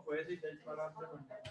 puedes ir para preguntar.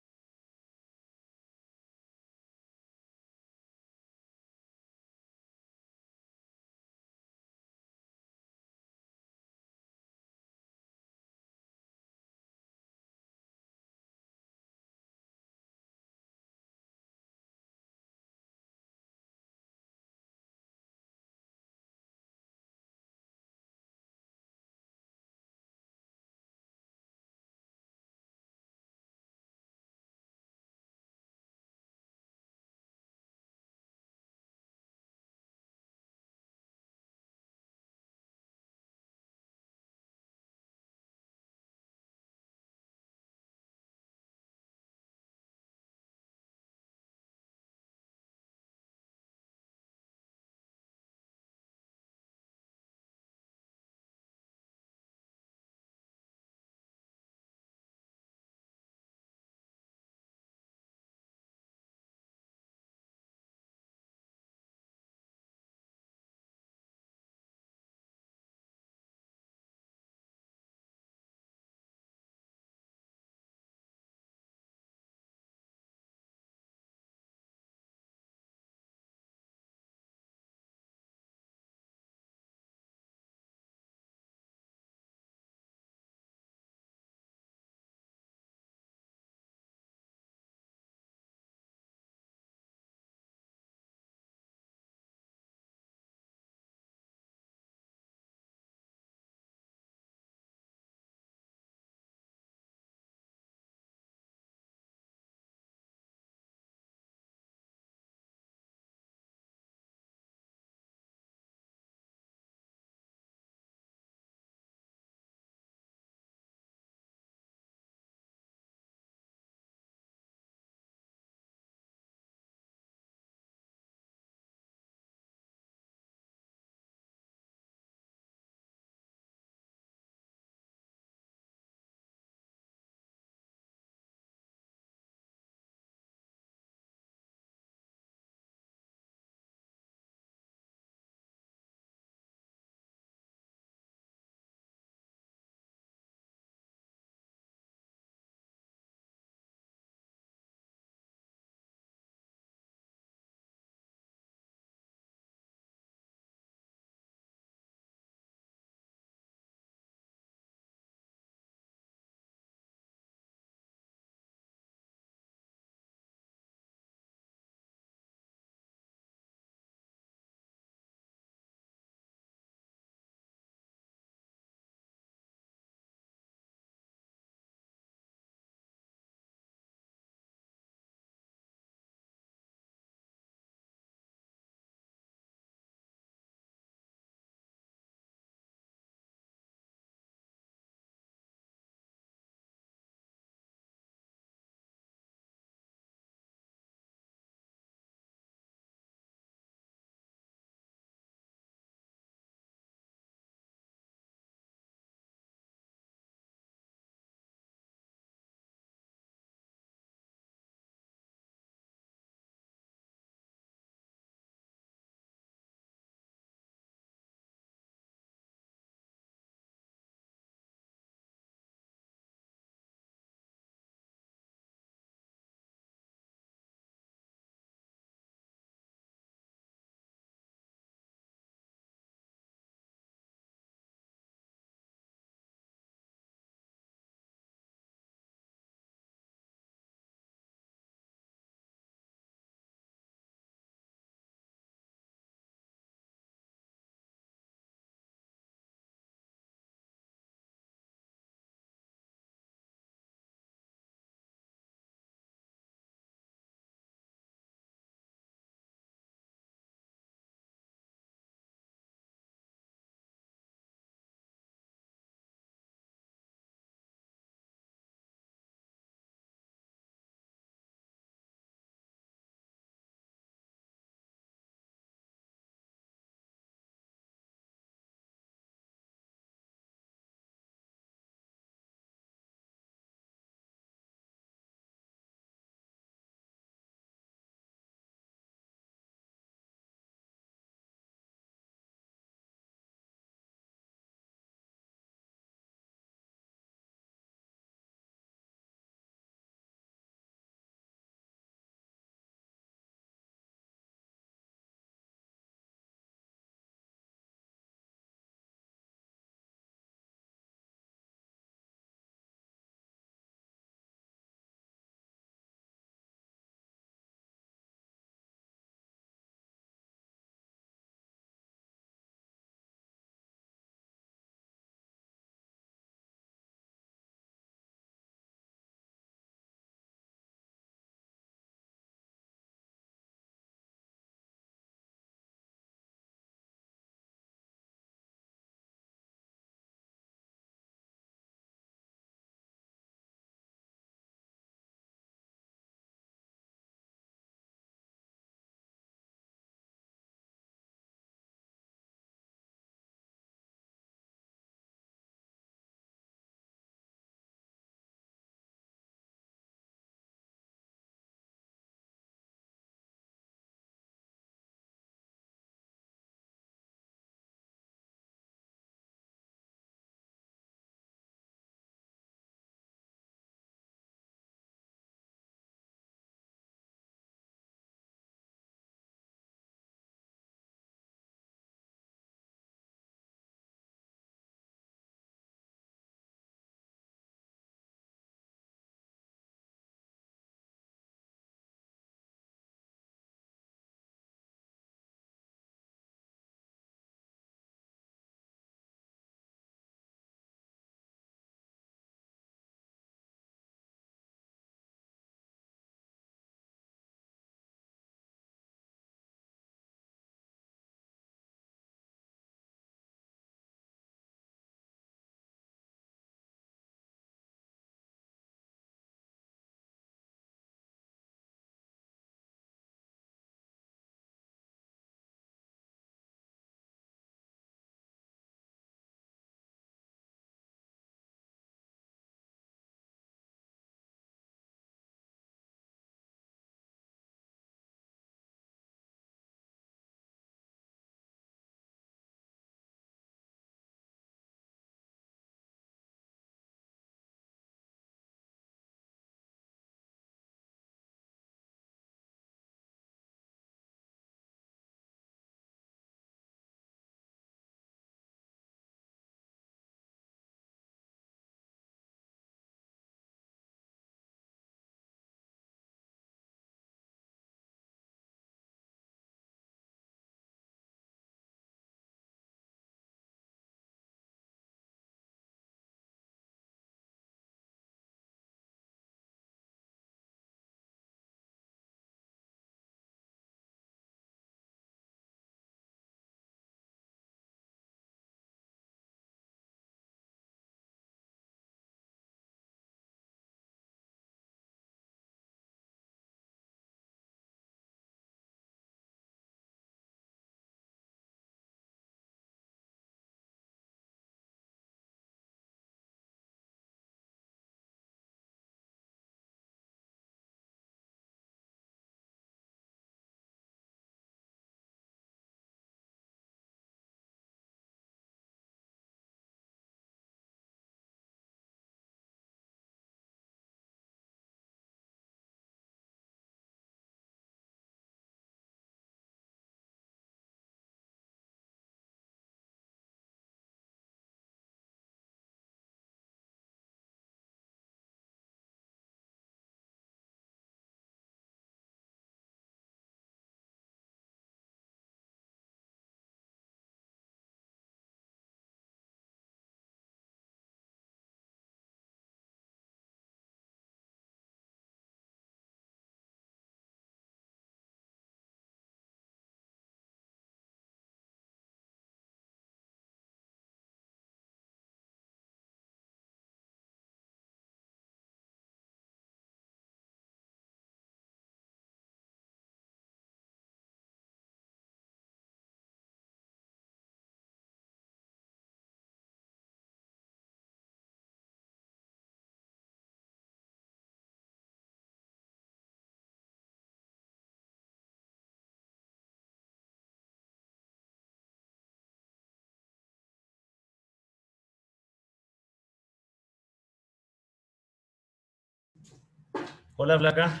Hola, Flaca.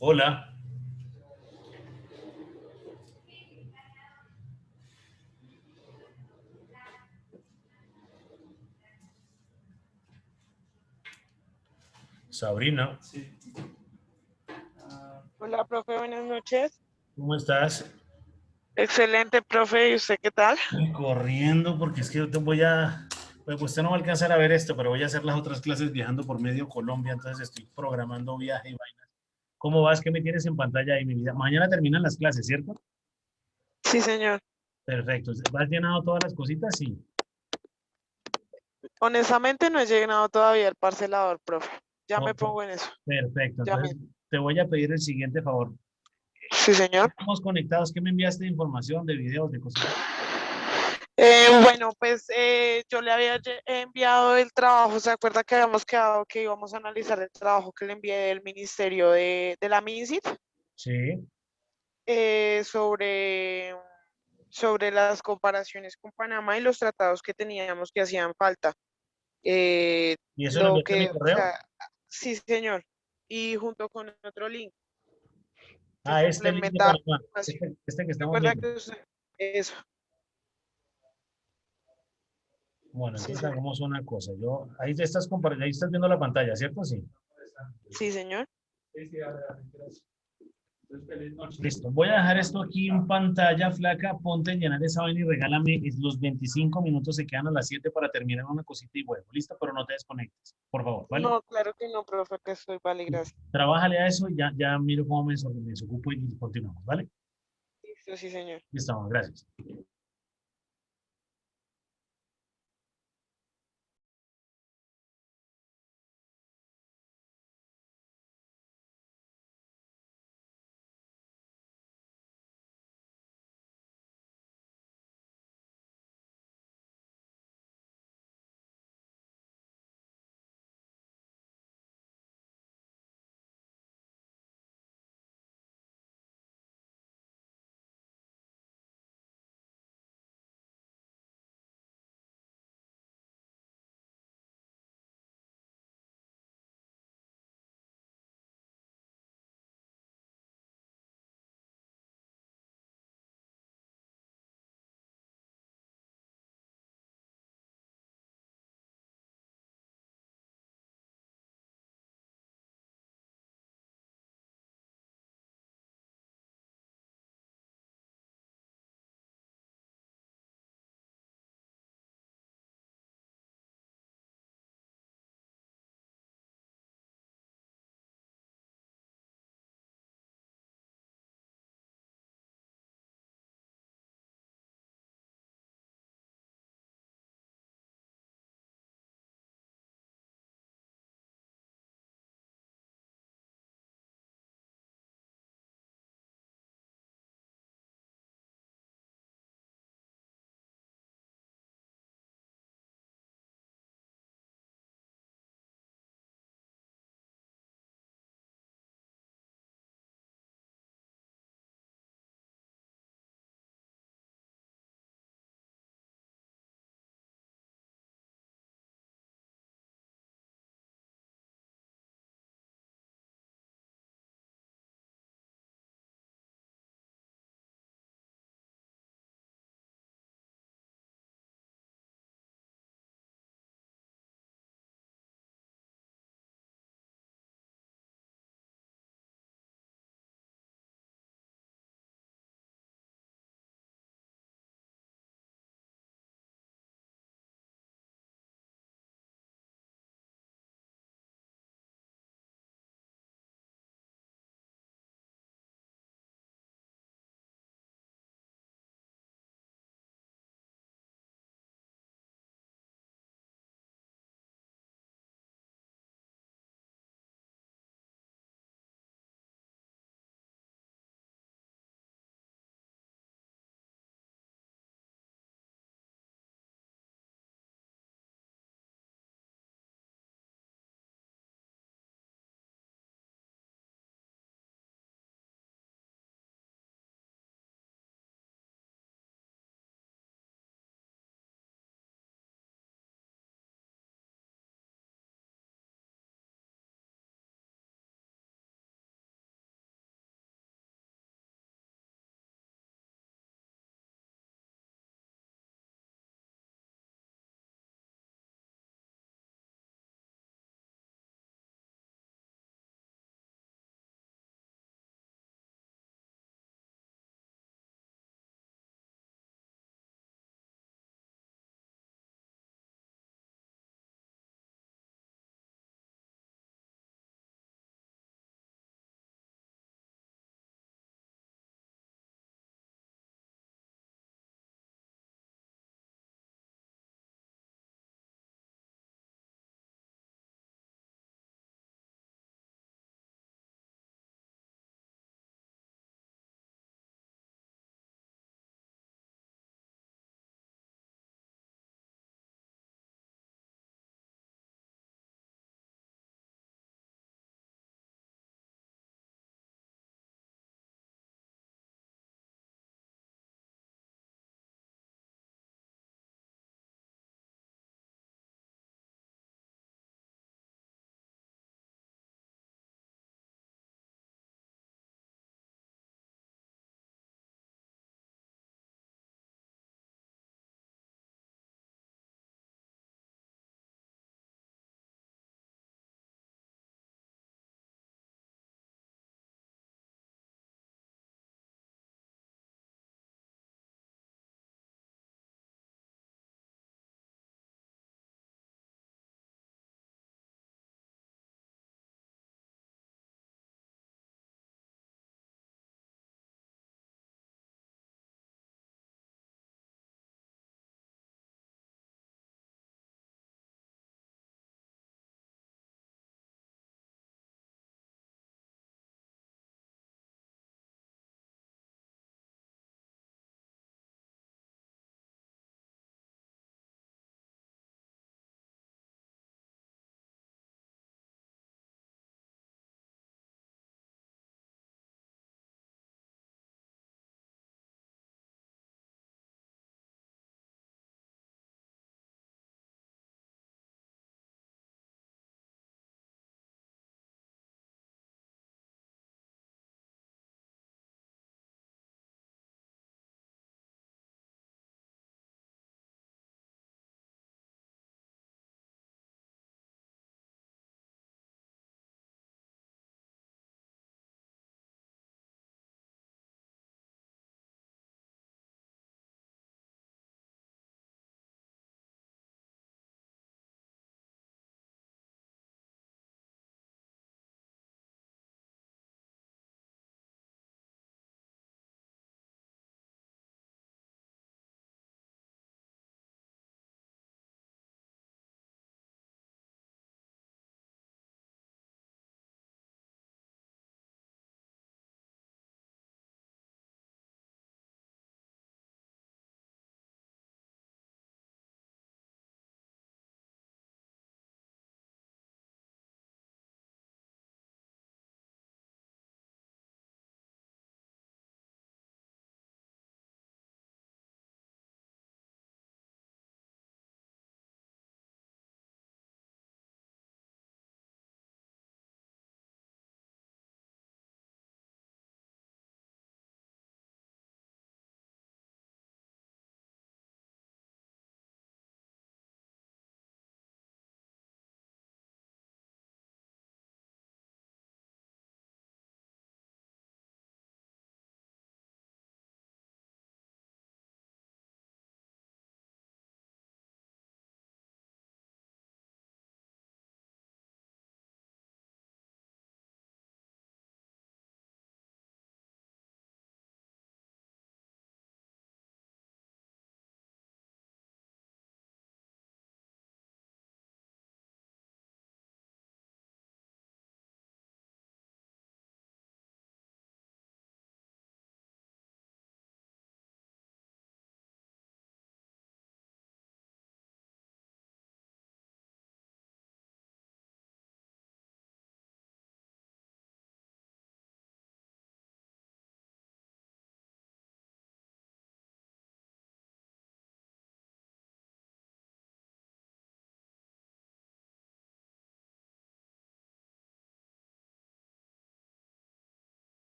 Hola. Sabrina, Sí. Ah, Hola, profe, buenas noches. ¿cómo estás? Excelente, profe. ¿Y usted qué tal? Corriendo, porque es que yo te voy a... Pues usted no va a alcanzar a ver esto, pero voy a hacer las otras clases viajando por medio Colombia, entonces estoy programando viaje y vaina. ¿Cómo vas? ¿Qué me tienes en pantalla ahí, mi vida? Mañana terminan las clases, ¿cierto? Sí, señor. Perfecto. ¿Vas llenado todas las cositas? Sí. Honestamente, no he llegado todavía al parcelador, profe. Ya me Ok. pongo en eso. Perfecto. Ya Entonces, mismo. te voy a pedir el siguiente favor. Sí, señor. Estamos conectados. ¿Qué me enviaste de información, de videos, de cositas? Bueno, pues yo le había enviado el trabajo. ¿Se acuerda que habíamos quedado que íbamos a analizar el trabajo que le envié del Ministerio de la MINCIT Sí. sobre las comparaciones con Panamá y los tratados que teníamos que hacían falta? ¿Y eso lo Lo enviaste a mi que, o correo? sea, sí, señor. Y junto con otro link que Ah, este link de complementa la Panamá. información. Este que estamos Recuerda viendo. que eso, Bueno, sí, entonces señor. hagamos una cosa. Ahí te estás ahí estás viendo la pantalla, ¿cierto? Sí. Sí, señor. sí, sí, dale, dale, gracias. Entonces, feliz noche. Listo. Voy a dejar esto aquí en pantalla, Flaca. Ponte a llenar esa vaina y regálame los 25 minutos. Se quedan a las 7 para terminar una cosita y vuelvo. Listo, pero no te desconectes, por favor, ¿vale? No, claro que no, profe, que estoy, vale, gracias. Trabájale a eso y ya miro cómo me desocupo y continuamos, ¿vale? Listo, sí, señor. Listo, gracias.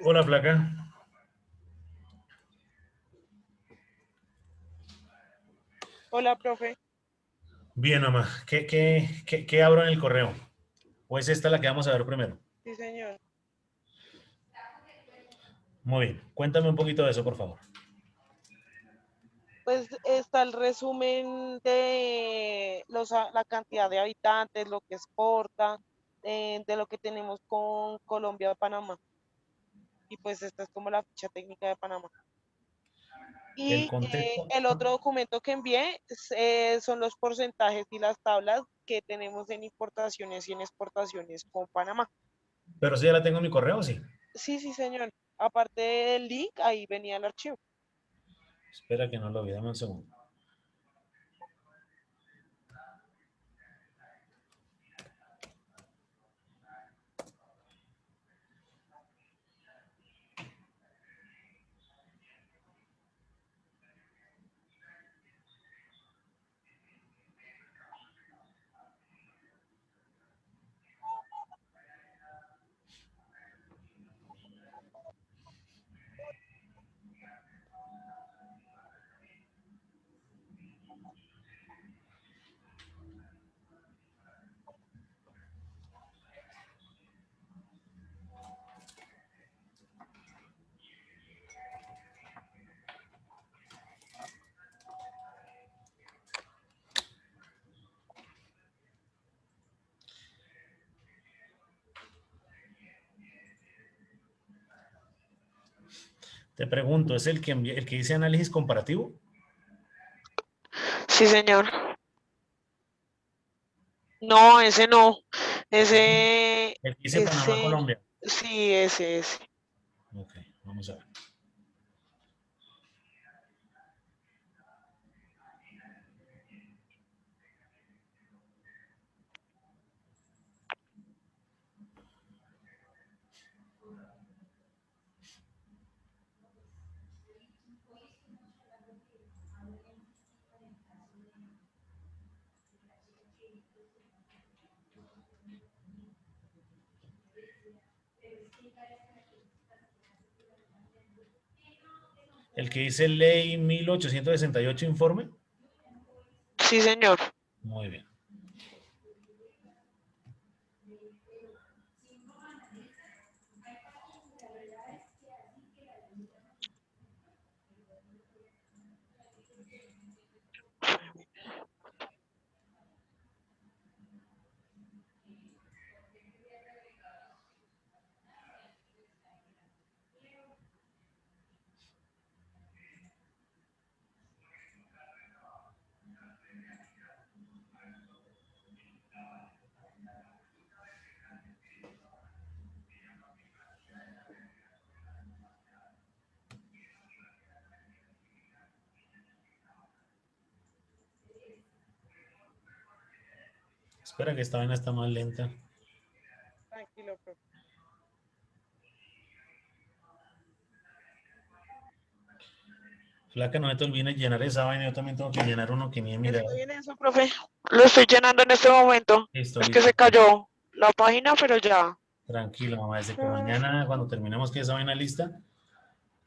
Hola, flaca. Hola, profe. Bien, mamá. ¿Qué abro en el correo? ¿O es esta la que vamos a ver primero? Sí, señor. Muy bien. Cuéntame un poquito de eso, por favor. Pues está el resumen de la cantidad de habitantes, lo que exporta, de lo que tenemos con Colombia o Panamá. Y pues esta es como la ficha técnica de Panamá. El Y contexto. el otro documento que envié son los porcentajes y las tablas que tenemos en importaciones y en exportaciones con Panamá. Pero si ya la tengo en mi correo, sí. Sí, sí, señor. Aparte del link, ahí venía el archivo. Espera que no lo vi, dame un segundo. Te pregunto, ¿es el que dice análisis comparativo? Sí, señor. No, ese no. Ese, El que dice Panamá, ese, Colombia. sí, ese. Ok, vamos a ver. El que dice ley 1868 informe. Sí, señor. Muy bien. Espera que esta vaina está más lenta. Tranquilo, profe. Flaca, no te olvides llenar esa vaina. Yo también tengo que llenar uno que ni he mirado. Estoy en eso, profe. Lo estoy llenando en este momento. Listo, Es que listo. se cayó la página, pero ya. Tranquilo, mamá. Desde que mañana, cuando terminemos que esa vaina lista,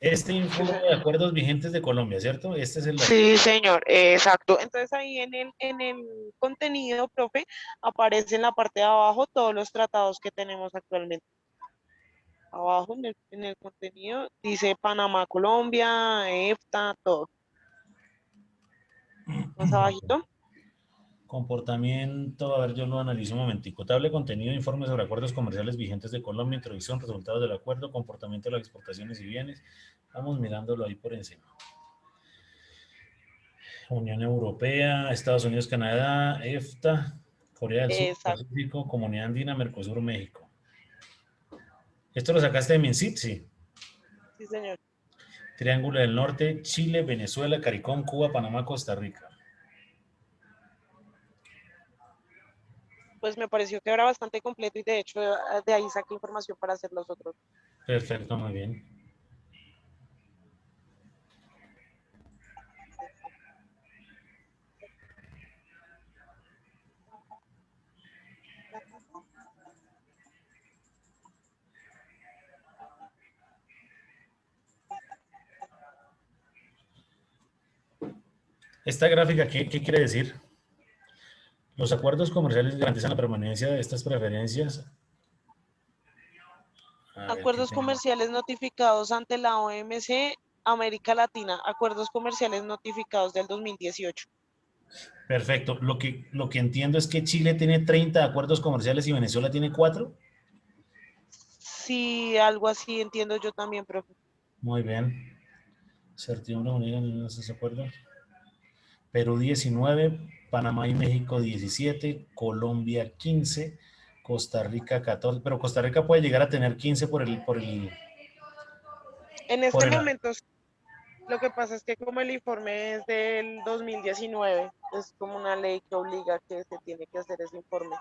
este Sí, informe de señor. acuerdos vigentes de Colombia, ¿cierto? Este es el... Sí, señor, exacto. Entonces ahí en el contenido, profe, aparece en la parte de abajo todos los tratados que tenemos actualmente. Abajo en el contenido dice Panamá, Colombia, EFTA, todo. Más abajito. Comportamiento, a ver, yo lo analizo un momentico. Tabla de contenido, informe sobre acuerdos comerciales vigentes de Colombia, introducción, resultados del acuerdo, comportamiento de las exportaciones y bienes. Vamos mirándolo ahí por encima. Unión Europea, Estados Unidos, Canadá, EFTA, Corea del Sur, Exacto, Pacífico, Comunidad Andina, Mercosur, México. Esto lo sacaste de MinSit, sí. sí, señor. Triángulo del Norte, Chile, Venezuela, CARICOM, Cuba, Panamá, Costa Rica. Pues me pareció que era bastante completo y de hecho de ahí saqué información para hacer los otros. Perfecto, muy bien. Esta gráfica, ¿qué quiere decir? Los acuerdos comerciales garantizan la permanencia de estas preferencias. A ver, ¿qué Acuerdos tengo? comerciales notificados ante la OMC, América Latina. Acuerdos comerciales notificados del 2018. Perfecto. Lo que entiendo es que Chile tiene 30 acuerdos comerciales y Venezuela tiene 4. Sí, algo así entiendo yo también, profe. Muy bien. Certidumbre unida en esos acuerdos. Perú 19, Panamá y México 17, Colombia 15, Costa Rica 14, pero Costa Rica puede llegar a tener 15 En por este el, momento, lo que pasa es que como el informe es del 2019, es como una ley que obliga que se tiene que hacer ese informe.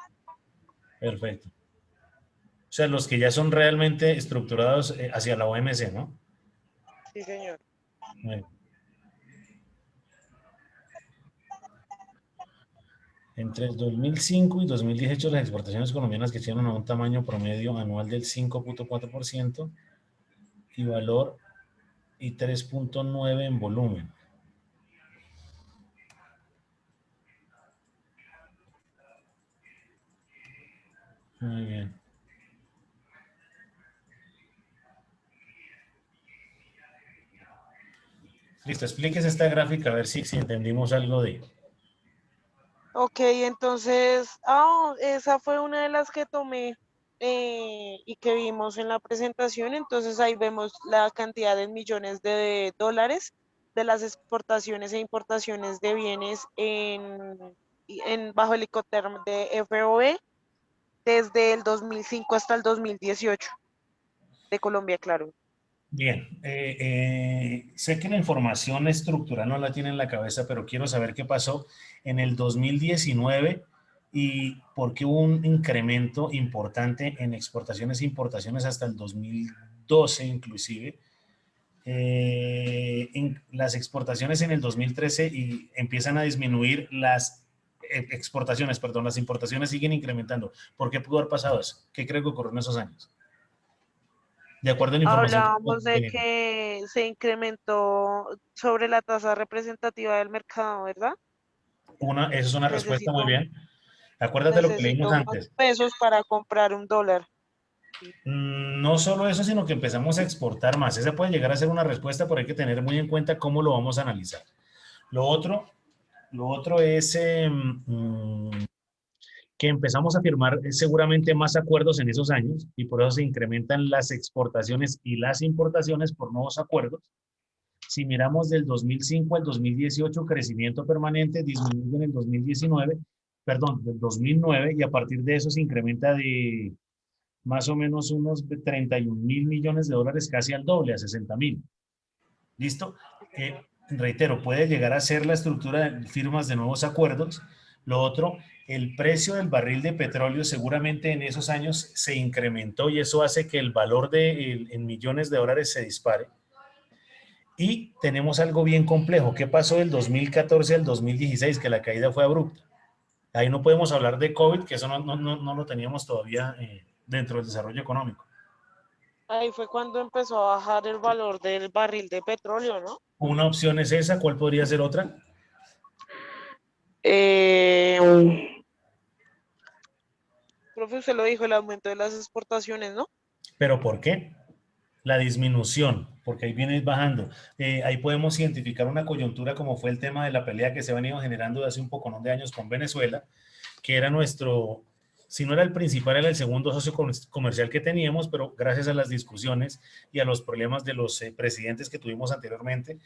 perfecto. O sea, los que ya son realmente estructurados hacia la OMC, ¿no? Sí, señor. Muy bien. Entre el 2005 y 2018, las exportaciones colombianas crecieron a un tamaño promedio anual del 5.4% y valor y 3.9 en volumen. Muy bien. Listo, explíquese esta gráfica a ver si entendimos algo de... Ok, entonces, esa fue una de las que tomé y que vimos en la presentación. Entonces ahí vemos la cantidad en millones de dólares de las exportaciones e importaciones de bienes bajo el Incoterm de FOB desde el 2005 hasta el 2018 de Colombia, claro. Bien, sé que la información estructural no la tiene en la cabeza, pero quiero saber qué pasó en el 2019 y por qué hubo un incremento importante en exportaciones e importaciones hasta el 2012 inclusive. En las exportaciones en el 2013 y empiezan a disminuir las exportaciones, perdón, las importaciones siguen incrementando. ¿Por qué pudo haber pasado eso? ¿Qué creo que ocurrió en esos años? De acuerdo a la información que Hablábamos de tenemos. que se incrementó sobre la tasa representativa del mercado, ¿verdad? Esa es una respuesta muy Necesito, bien. Acuérdate lo que leímos necesito más antes. pesos para comprar un dólar. No solo eso, sino que empezamos a exportar más. Esa puede llegar a ser una respuesta, pero hay que tener muy en cuenta cómo lo vamos a analizar. Lo otro, lo otro es que empezamos a firmar seguramente más acuerdos en esos años y por eso se incrementan las exportaciones y las importaciones por nuevos acuerdos. Si miramos del 2005 al 2018, crecimiento permanente, disminuye en el 2019, perdón, del 2009 y a partir de eso se incrementa de más o menos unos 31 mil millones de dólares, casi al doble, a 60.000. ¿Listo? Reitero, puede llegar a ser la estructura de firmas de nuevos acuerdos. Lo otro, el precio del barril de petróleo seguramente en esos años se incrementó y eso hace que el valor en millones de dólares se dispare. Y tenemos algo bien complejo. ¿Qué pasó del 2014 al 2016? Que la caída fue abrupta. Ahí no podemos hablar de COVID, que eso no lo teníamos todavía dentro del desarrollo económico. Ahí fue cuando empezó a bajar el valor del barril de petróleo, ¿no? Una opción es esa, ¿cuál podría ser otra? Eh, Profe, usted lo dijo, el aumento de las exportaciones, ¿no? ¿Pero por qué? La disminución, porque ahí viene bajando. Ahí podemos identificar una coyuntura como fue el tema de la pelea que se ha venido generando de hace un poco de años con Venezuela, que era nuestro, si no era el principal, era el segundo socio comercial que teníamos, pero gracias a las discusiones y a los problemas de los presidentes que tuvimos anteriormente,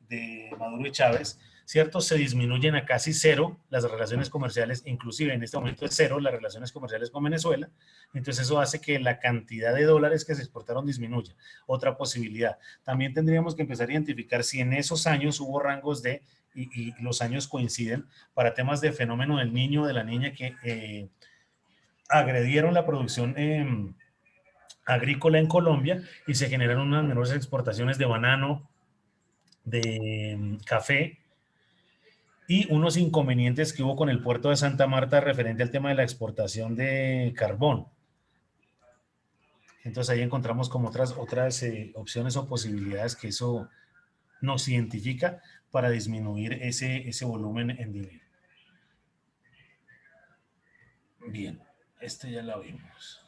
de Maduro y Chávez, ¿cierto? Se disminuyen a casi cero las relaciones comerciales, inclusive en este momento es cero las relaciones comerciales con Venezuela, entonces eso hace que la cantidad de dólares que se exportaron disminuya. Otra posibilidad. También tendríamos que empezar a identificar si en esos años hubo rangos y los años coinciden para temas de fenómeno del niño o de la niña que agredieron la producción agrícola en Colombia y se generaron unas menores exportaciones de banano, de café y unos inconvenientes que hubo con el puerto de Santa Marta referente al tema de la exportación de carbón. Entonces ahí encontramos como otras opciones o posibilidades que eso nos identifica para disminuir ese volumen en dinero. Bien, este ya la vimos.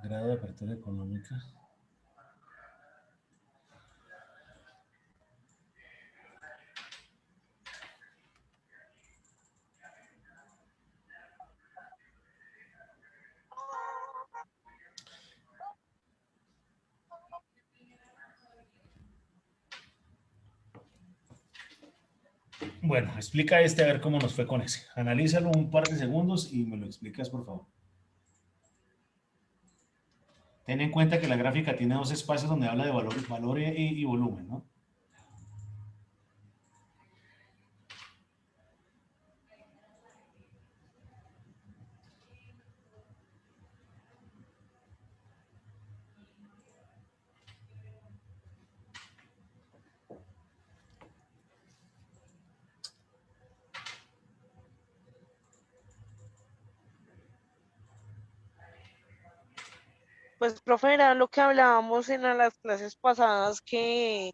Grado de apertura económica. Bueno, explica este a ver cómo nos fue con ese. Analízalo un par de segundos y me lo explicas, por favor. Ten en cuenta que la gráfica tiene dos espacios donde habla de valor y volumen, ¿no? Pues, profe, era lo que hablábamos en las clases pasadas, que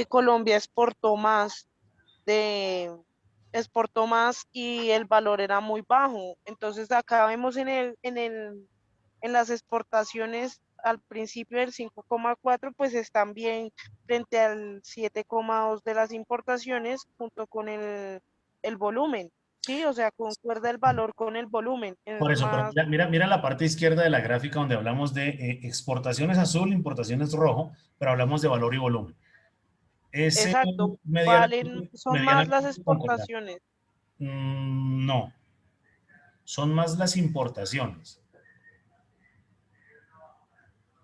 Colombia exportó más y el valor era muy bajo. Entonces, acá vemos en las exportaciones al principio del 5,4, pues están bien frente al 7,2 de las importaciones junto con el volumen. Sí, o sea, concuerda el valor con el volumen. Es Por eso, pero más, mira la parte izquierda de la gráfica donde hablamos de exportaciones azul, importaciones rojo, pero hablamos de valor y volumen. Ese exacto, son más las medianamente concordar. exportaciones. No, son más las importaciones.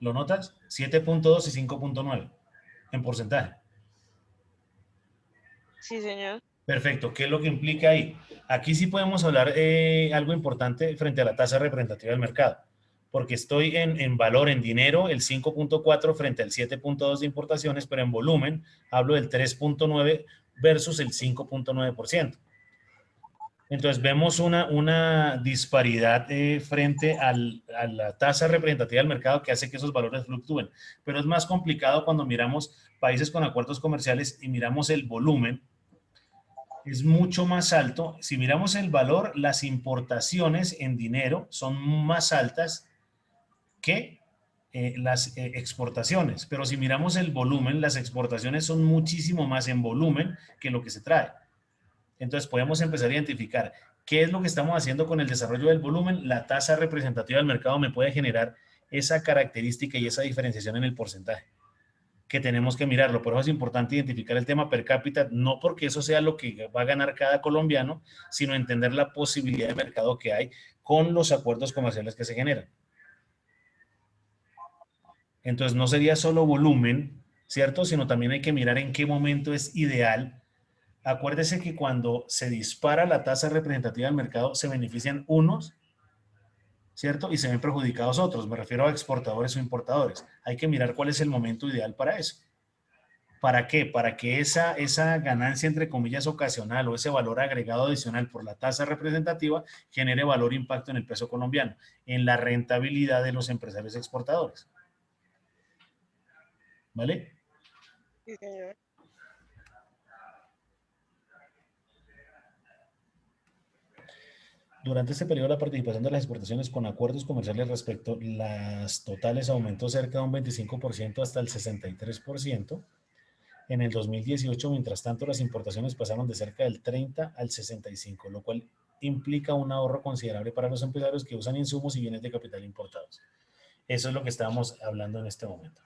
¿Lo notas? 7.2 y 5.9 en porcentaje. Sí, señor. Perfecto. ¿Qué es lo que implica ahí? Aquí sí podemos hablar algo importante frente a la tasa representativa del mercado, porque estoy en valor, en dinero, el 5.4 frente al 7.2 de importaciones, pero en volumen hablo del 3.9 versus el 5.9%. Entonces vemos una disparidad frente a la tasa representativa del mercado que hace que esos valores fluctúen. Pero es más complicado cuando miramos países con acuerdos comerciales y miramos el volumen. Es mucho más alto. Si miramos el valor, las importaciones en dinero son más altas que las exportaciones. Pero si miramos el volumen, las exportaciones son muchísimo más en volumen que lo que se trae. Entonces podemos empezar a identificar qué es lo que estamos haciendo con el desarrollo del volumen. La tasa representativa del mercado me puede generar esa característica y esa diferenciación en el porcentaje que tenemos que mirarlo. Por eso es importante identificar el tema per cápita, no porque eso sea lo que va a ganar cada colombiano, sino entender la posibilidad de mercado que hay con los acuerdos comerciales que se generan. Entonces no sería solo volumen, ¿cierto? Sino también hay que mirar en qué momento es ideal. Acuérdese que cuando se dispara la tasa representativa del mercado, se benefician unos, ¿cierto? Y se ven perjudicados otros. Me refiero a exportadores o importadores. Hay que mirar cuál es el momento ideal para eso. ¿Para qué? Para que esa ganancia, entre comillas, ocasional o ese valor agregado adicional por la tasa representativa genere valor e impacto en el peso colombiano, en la rentabilidad de los empresarios exportadores. ¿Vale? Sí, señor. Durante este periodo, la participación de las exportaciones con acuerdos comerciales respecto a las totales aumentó cerca de un 25% hasta el 63%. En el 2018, mientras tanto, las importaciones pasaron de cerca del 30 al 65, lo cual implica un ahorro considerable para los empresarios que usan insumos y bienes de capital importados. Eso es lo que estábamos hablando en este momento.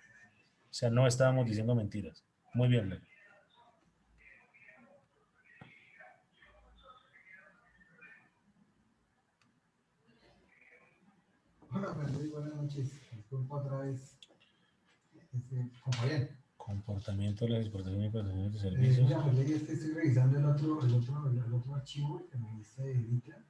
O sea, no estábamos diciendo mentiras. Muy bien, Blanca. Hola, Fernando, buenas noches. Disculpa otra vez. Con Fabián. Comportamiento de las exportaciones y importaciones de servicios. Mira, Valeria, estoy revisando el otro archivo que me diste de Litra.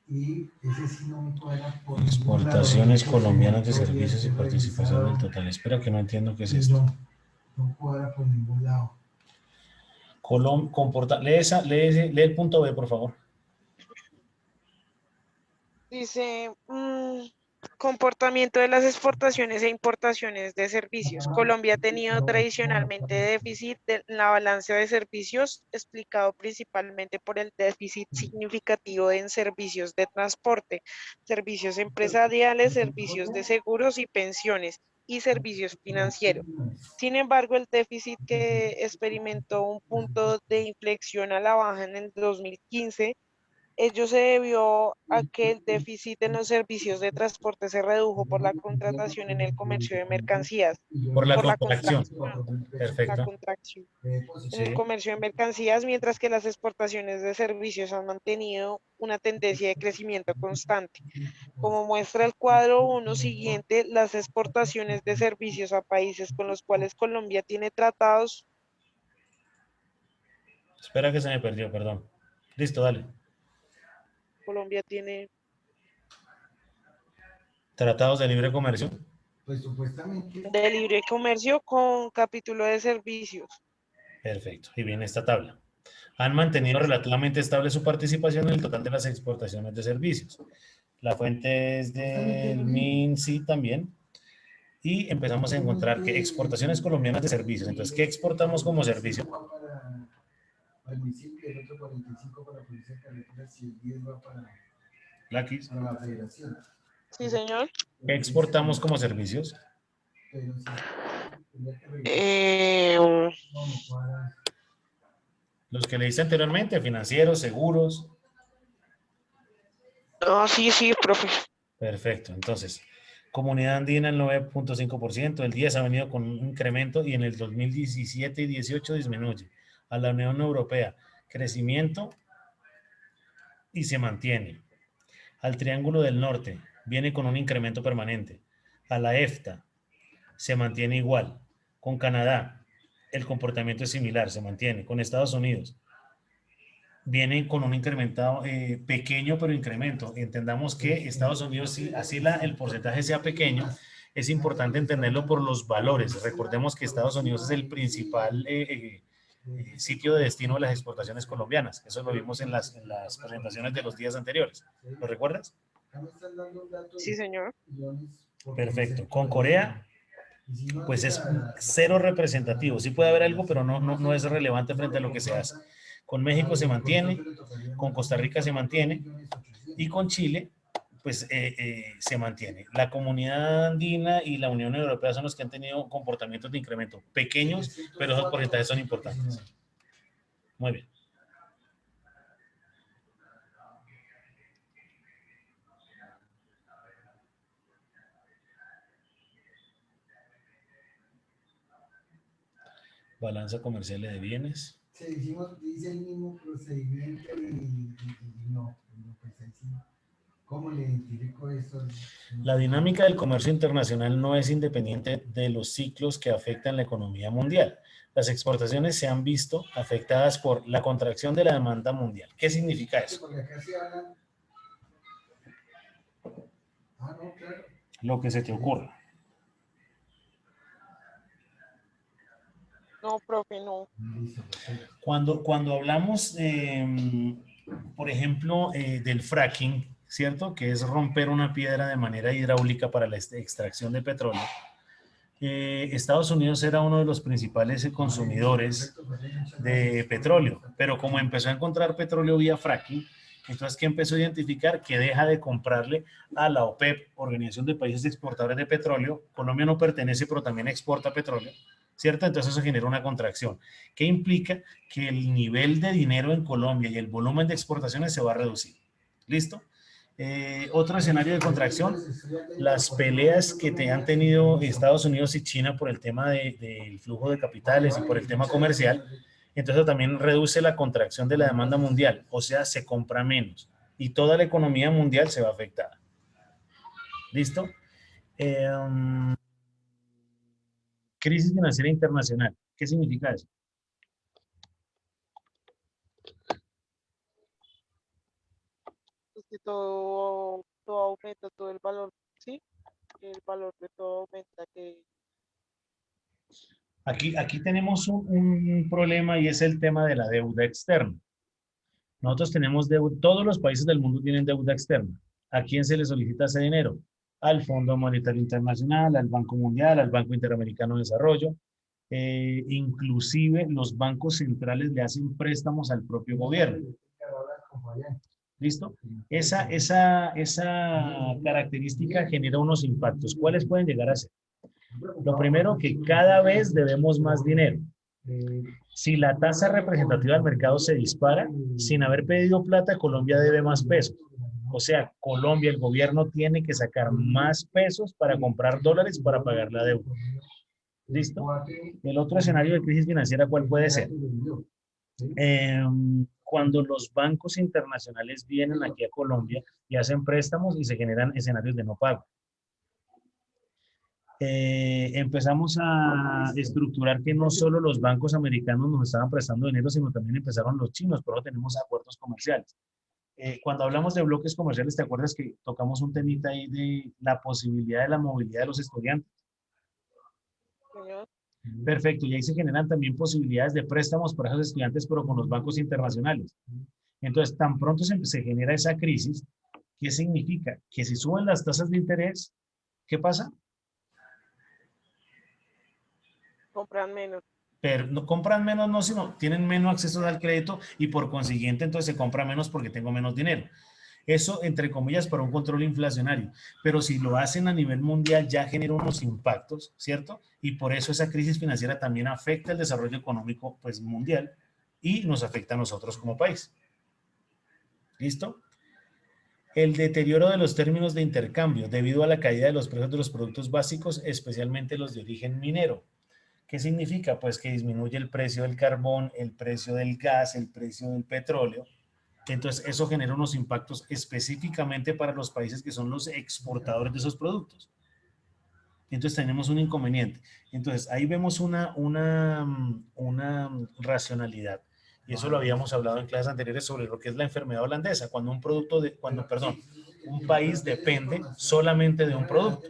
Y ese sí no me cuadra por Exportaciones colombianas de servicios y participación del total. Espera que no entiendo qué es esto. No cuadra por ningún lado. Lee el punto B, por favor. Dice, Comportamiento de las exportaciones e importaciones de servicios. Colombia ha tenido tradicionalmente déficit en la balanza de servicios, explicado principalmente por el déficit significativo en servicios de transporte, servicios empresariales, servicios de seguros y pensiones y servicios financieros. Sin embargo, el déficit que experimentó un punto de inflexión a la baja en el 2015. Ello se debió a que el déficit en los servicios de transporte se redujo por la contratación en el comercio de mercancías, Por la por la contracción. la Perfecto. contracción en el Sí. comercio de mercancías, mientras que las exportaciones de servicios han mantenido una tendencia de crecimiento constante. Como muestra el cuadro 1 siguiente, las exportaciones de servicios a países con los cuales Colombia tiene tratados. Espera que se me perdió, perdón. Listo, dale. Colombia tiene Tratados de libre comercio. Pues supuestamente. de libre comercio con capítulo de servicios. Perfecto. Y viene esta tabla. Han mantenido relativamente estable su participación en el total de las exportaciones de servicios. La fuente es del MINSI también. Y empezamos a encontrar que exportaciones colombianas de servicios. Entonces, ¿qué exportamos como servicio? Para el municipio, el otro 45 para la policía de carreteras y el 10 va para La X. la federación. Sí, señor. ¿Qué exportamos como servicios? Pero sí, tendría que revisar. No, no cuadra. Los que le hice anteriormente, financieros, seguros. Sí, sí, profe. Perfecto. Entonces, Comunidad Andina el 9.5%, el 10 ha venido con un incremento y en el 2017 y 18 disminuye. A la Unión Europea, crecimiento y se mantiene. Al Triángulo del Norte, viene con un incremento permanente. A la EFTA, se mantiene igual. Con Canadá, el comportamiento es similar, se mantiene. Con Estados Unidos, viene con un incrementado pequeño, pero incremento. Entendamos que Estados Unidos, si así el porcentaje sea pequeño, es importante entenderlo por los valores. Recordemos que Estados Unidos es el principal sitio de destino de las exportaciones colombianas. Eso lo vimos en las presentaciones de los días anteriores. ¿Lo recuerdas? Sí, señor. Perfecto. Con Corea, pues es cero representativo. Sí puede haber algo, pero no es relevante frente a lo que se hace. Con México se mantiene, con Costa Rica se mantiene y con Chile pues se mantiene. La Comunidad Andina y la Unión Europea son los que han tenido comportamientos de incremento pequeños, pero esos porcentajes son importantes. Muy bien. Balanza comercial de bienes. Sí, dice el mismo procedimiento y no, pues ahí sí. ¿Cómo le identifico eso? La dinámica del comercio internacional no es independiente de los ciclos que afectan la economía mundial. Las exportaciones se han visto afectadas por la contracción de la demanda mundial. ¿Qué significa eso? Porque acá se habla. No, claro. Lo que se te ocurra. No, profe, no. Cuando hablamos, por ejemplo, del fracking, ¿cierto? Que es romper una piedra de manera hidráulica para la extracción de petróleo. Estados Unidos era uno de los principales consumidores de petróleo, pero como empezó a encontrar petróleo vía fracking, entonces ¿qué empezó a identificar? Que deja de comprarle a la OPEP, Organización de Países Exportadores de Petróleo. Colombia no pertenece, pero también exporta petróleo, ¿cierto? Entonces eso genera una contracción, que implica que el nivel de dinero en Colombia y el volumen de exportaciones se va a reducir. ¿Listo? Otro escenario de contracción, las peleas que han tenido Estados Unidos y China por el tema del flujo de capitales y por el tema comercial, entonces también reduce la contracción de la demanda mundial, o sea, se compra menos y toda la economía mundial se va afectada. ¿Listo? Crisis financiera internacional. ¿Qué significa eso? Es que todo aumenta, todo el valor, ¿sí? El valor de todo aumenta. Aquí tenemos un problema y es el tema de la deuda externa. Nosotros tenemos deuda, todos los países del mundo tienen deuda externa. ¿A quién se le solicita ese dinero? al Fondo Monetario Internacional, al Banco Mundial, al Banco Interamericano de Desarrollo. Inclusive los bancos centrales le hacen préstamos al propio gobierno. ¿Listo? Esa característica genera unos impactos. ¿Cuáles pueden llegar a ser? Lo primero, que cada vez debemos más dinero. Si la tasa representativa del mercado se dispara, sin haber pedido plata, Colombia debe más pesos. O sea, Colombia, el gobierno tiene que sacar más pesos para comprar dólares para pagar la deuda. ¿Listo? El otro escenario de crisis financiera, ¿cuál puede ser? Cuando los bancos internacionales vienen aquí a Colombia y hacen préstamos y se generan escenarios de no pago. Empezamos a estructurar que no solo los bancos americanos nos estaban prestando dinero, sino también empezaron los chinos, pero tenemos acuerdos comerciales. Cuando hablamos de bloques comerciales, ¿te acuerdas que tocamos un temita ahí de la posibilidad de la movilidad de los estudiantes? Señor. Perfecto, y ahí se generan también posibilidades de préstamos para esos estudiantes, pero con los bancos internacionales. Entonces, tan pronto se genera esa crisis, ¿qué significa? Que si suben las tasas de interés, ¿qué pasa? Compran menos. Pero no compran menos, no, sino tienen menos acceso al crédito y por consiguiente entonces se compra menos porque tengo menos dinero. Eso, entre comillas, para un control inflacionario. Pero si lo hacen a nivel mundial, ya genera unos impactos, ¿cierto? Y por eso esa crisis financiera también afecta el desarrollo económico, pues, mundial y nos afecta a nosotros como país. ¿Listo? El deterioro de los términos de intercambio debido a la caída de los precios de los productos básicos, especialmente los de origen minero. ¿Qué significa? Pues que disminuye el precio del carbón, el precio del gas, el precio del petróleo. Entonces, eso genera unos impactos específicamente para los países que son los exportadores de esos productos. Entonces, tenemos un inconveniente. Entonces, ahí vemos una racionalidad. Y eso lo habíamos hablado en clases anteriores sobre lo que es la enfermedad holandesa. Cuando un país depende solamente de un producto.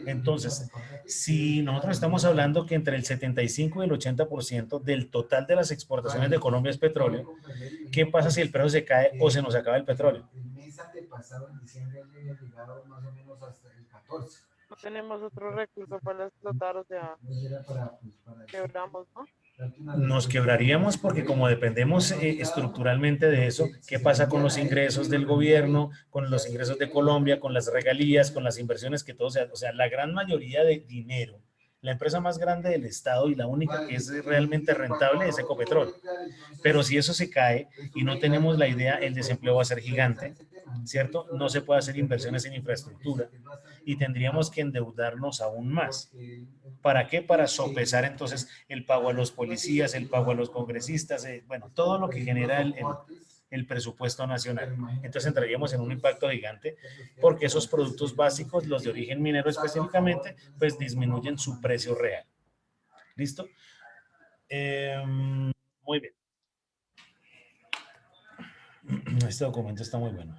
Entonces, si nosotros estamos hablando que entre el 75 y el 80% del total de las exportaciones de Colombia es petróleo, ¿qué pasa si el precio se cae o se nos acaba el petróleo? El mes antepasado, en diciembre, había llegado más o menos hasta el 14. No tenemos otro recurso para explotar, o sea, quebramos, ¿no? Nos quebraríamos porque como dependemos estructuralmente de eso, ¿qué pasa con los ingresos del gobierno, con los ingresos de Colombia, con las regalías, con las inversiones que todos, o sea, la gran mayoría de dinero, la empresa más grande del Estado y la única que es realmente rentable es Ecopetrol. Pero si eso se cae y no tenemos la idea, el desempleo va a ser gigante, ¿cierto? No se puede hacer inversiones en infraestructura y tendríamos que endeudarnos aún más. ¿Para qué? Para sopesar entonces el pago a los policías, el pago a los congresistas, bueno, todo lo que genera el presupuesto nacional. Entonces entraríamos en un impacto gigante porque esos productos básicos, los de origen minero específicamente, pues disminuyen su precio real. ¿Listo? Muy bien. Este documento está muy bueno.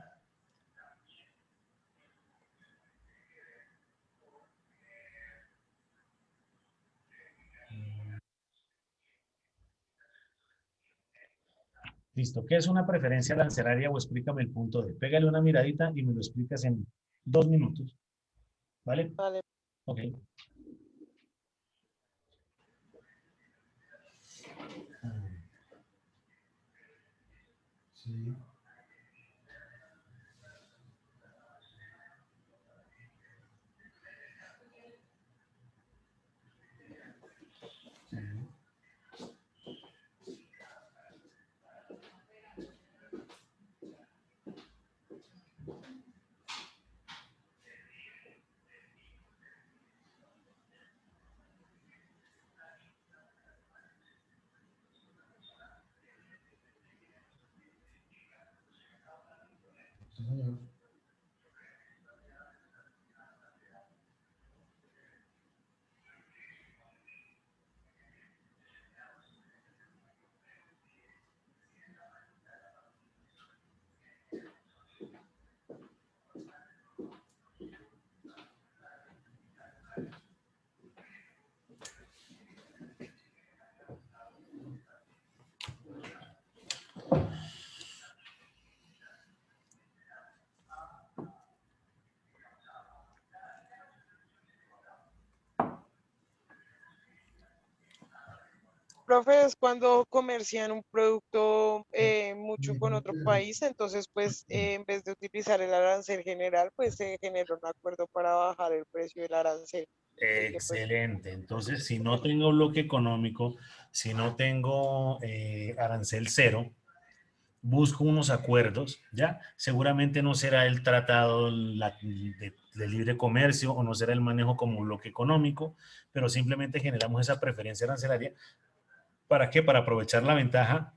Listo. ¿Qué es una preferencia arancelaria o explícame el punto D? Pégale una miradita y me lo explicas en 2 minutos. ¿Vale? Vale. Ok. Sí. Sí, señor. profe, es cuando comercian un producto mucho con otro país, entonces pues en vez de utilizar el arancel general, pues se generó un acuerdo para bajar el precio del arancel. Porque pues Excelente. Entonces, si no tengo bloque económico, si no tengo arancel cero, busco unos acuerdos, ¿ya? Seguramente no será el tratado de libre comercio o no será el manejo como bloque económico, pero simplemente generamos esa preferencia arancelaria. ¿Para qué? Para aprovechar la ventaja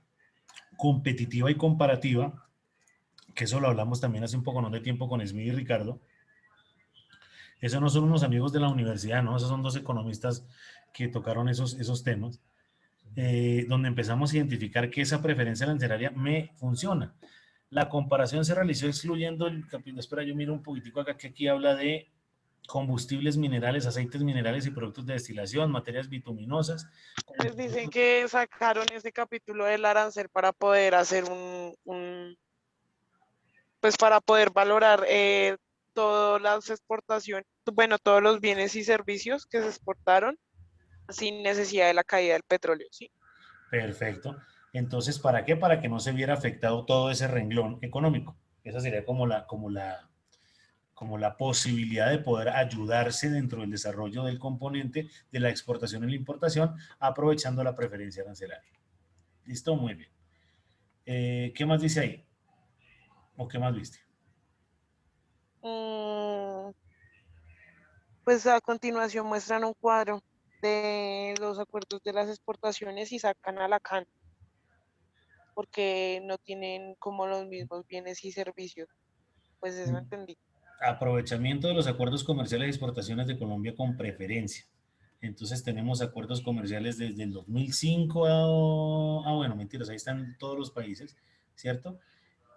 competitiva y comparativa, que eso lo hablamos también hace un poco, no de tiempo, con Smith y Ricardo. Esos no son unos amigos de la universidad, ¿no? Esos son dos economistas que tocaron esos temas, donde empezamos a identificar que esa preferencia arancelaria me funciona. La comparación se realizó excluyendo el capítulo, espera, yo miro un poquitico acá, que aquí habla de combustibles minerales, aceites minerales y productos de destilación, materias bituminosas. pues dicen que sacaron ese capítulo del arancel para poder hacer pues para poder valorar todas las exportaciones, bueno, todos los bienes y servicios que se exportaron sin necesidad de la caída del petróleo, ¿sí? Perfecto. Entonces, ¿para qué? Para que no se viera afectado todo ese renglón económico. Esa sería como la posibilidad de poder ayudarse dentro del desarrollo del componente de la exportación y la importación, aprovechando la preferencia arancelaria. ¿Listo? Muy bien. ¿Qué más dice ahí? ¿O qué más viste? Mm, pues a continuación muestran un cuadro de los acuerdos de las exportaciones y sacan a la CAN porque no tienen como los mismos bienes y servicios. Pues eso entendí. Aprovechamiento de los acuerdos comerciales y exportaciones de Colombia con preferencia. Entonces tenemos acuerdos comerciales desde el 2005 bueno, mentiras, ahí están todos los países, ¿cierto?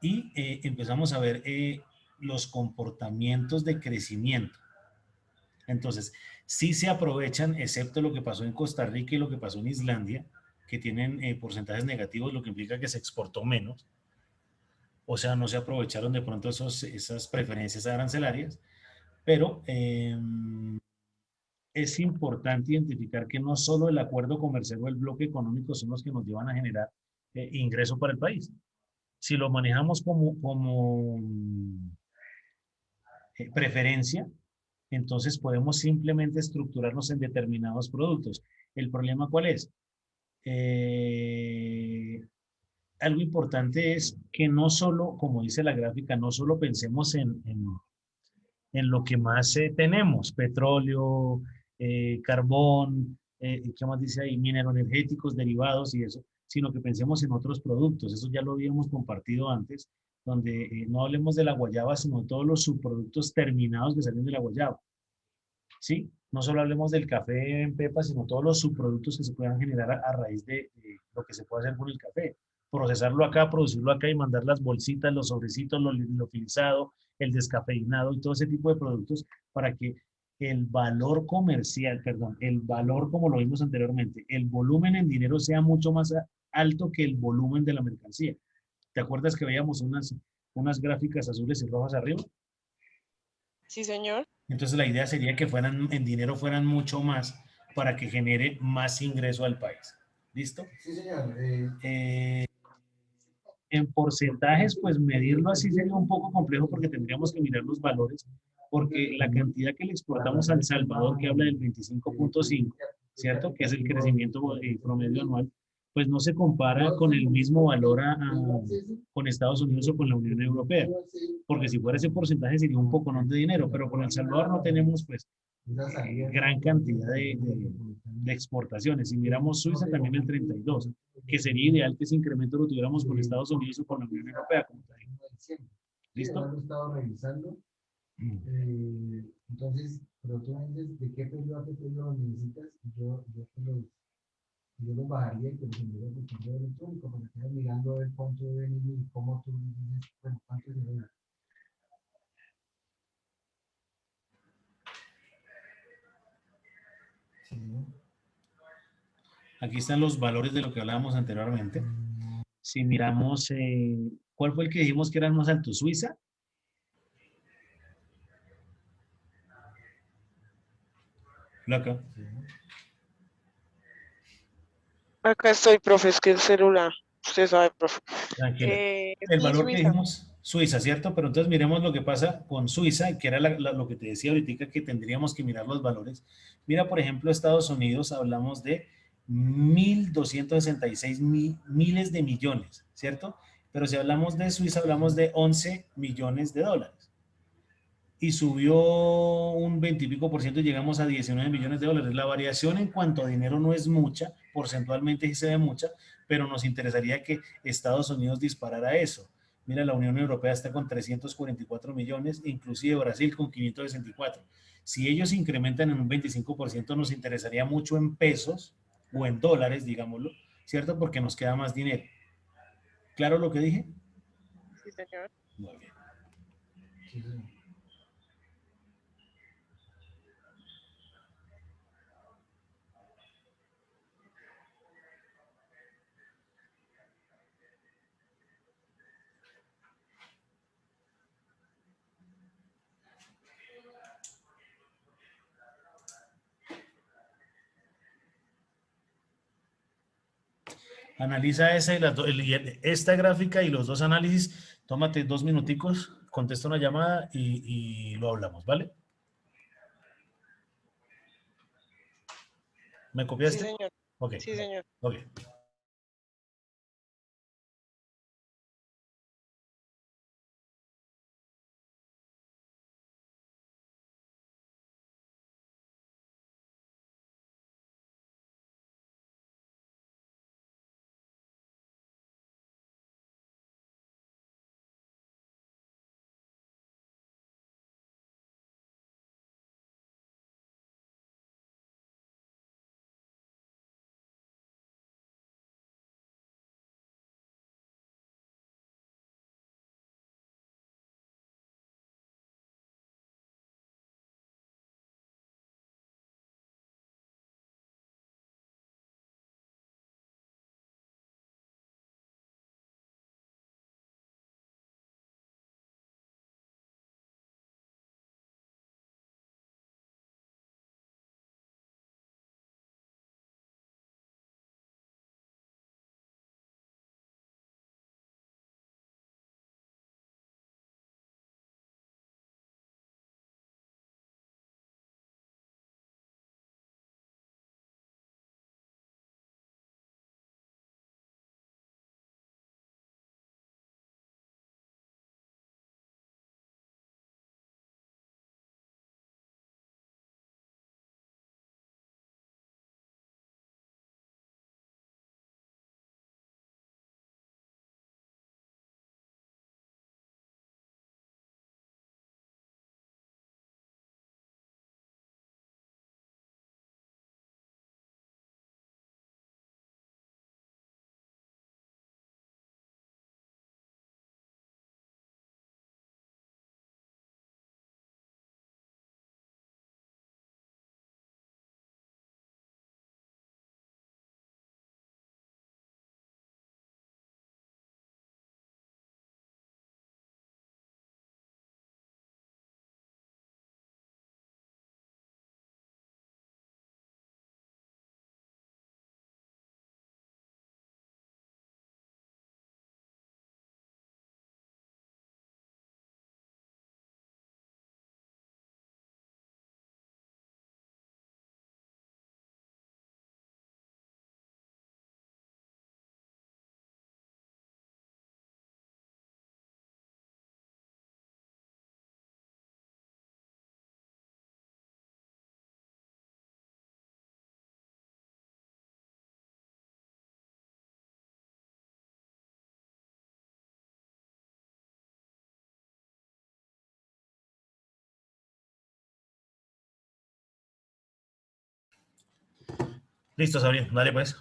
Y empezamos a ver los comportamientos de crecimiento. Entonces, sí se aprovechan, excepto lo que pasó en Costa Rica y lo que pasó en Islandia, que tienen porcentajes negativos, lo que implica que se exportó menos, o sea, no se aprovecharon de pronto esas preferencias arancelarias, pero es importante identificar que no solo el acuerdo comercial o el bloque económico son los que nos llevan a generar ingreso para el país. Si lo manejamos como preferencia, entonces podemos simplemente estructurarnos en determinados productos. ¿El problema cuál es? Eh, Algo importante es que no solo, como dice la gráfica, no solo pensemos en lo que más tenemos, petróleo, carbón, ¿qué más dice ahí? Mineroenergéticos, derivados y eso, sino que pensemos en otros productos. Eso ya lo habíamos compartido antes, donde no hablemos de la guayaba, sino de todos los subproductos terminados que salen de la guayaba. ¿Sí? No solo hablemos del café en pepa, sino todos los subproductos que se puedan generar a raíz de lo que se puede hacer con el café. Procesarlo acá, producirlo acá y mandar las bolsitas, los sobrecitos, lo liofilizado, el descafeinado y todo ese tipo de productos para que el valor comercial, perdón, el valor como lo vimos anteriormente, el volumen en dinero sea mucho más alto que el volumen de la mercancía. ¿Te acuerdas que veíamos unas gráficas azules y rojas arriba? Sí, señor. Entonces la idea sería que fueran en dinero fueran mucho más para que genere más ingreso al país. ¿Listo? Sí, señor. En porcentajes, pues medirlo así sería un poco complejo porque tendríamos que mirar los valores, porque la cantidad que le exportamos a El Salvador, que habla del 25.5, ¿cierto? Que es el crecimiento promedio anual, pues no se compara con el mismo valor con Estados Unidos o con la Unión Europea, porque si fuera ese porcentaje sería un poco no de dinero, pero con El Salvador no tenemos pues gran cantidad de exportaciones. Si miramos Suiza, también el 32, que sería ideal que ese incremento lo tuviéramos con Estados Unidos o con la Unión Europea, como te digo. ¿Listo? Lo he estado revisando. Entonces, pero tú me dices de qué periodo a qué periodo necesitas, yo los bajaría y te los envío por correo electrónico para que estés mirando a ver cuánto deben ir y cómo tú dices, bueno, cuánto se debe. Sí, ¿no? Aquí están los valores de lo que hablábamos anteriormente. Si miramos, ¿cuál fue el que dijimos que era el más alto? ¿Suiza? Loco. Sí. Acá estoy, profe, es que el celular, usted sabe, profe. Tranquila. El Sí, valor que Suiza. dijimos, Suiza, ¿cierto? Pero entonces miremos lo que pasa con Suiza, que era lo que te decía ahorita, que tendríamos que mirar los valores. Mira, por ejemplo, Estados Unidos, hablamos de 1.266 miles de millones, ¿cierto? Pero si hablamos de Suiza, hablamos de 11 millones de dólares. Y subió un 20 y pico por ciento y llegamos a 19 millones de dólares. La variación en cuanto a dinero no es mucha, porcentualmente sí se ve mucha, pero nos interesaría que Estados Unidos disparara eso. Mira, la Unión Europea está con 344 millones, inclusive Brasil con 564. Si ellos incrementan en un 25%, nos interesaría mucho en pesos o en dólares, digámoslo, ¿cierto? Porque nos queda más dinero. ¿Claro lo que dije? Sí, señor. Muy bien. Sí, señor. Analiza esa y esta gráfica y los dos análisis. Tómate 2 minuticos, contesta una llamada y lo hablamos, ¿vale? ¿Me Sí, copiaste? señor. Ok. Sí, señor. Ok. Listo, Sabrina. Dale, pues.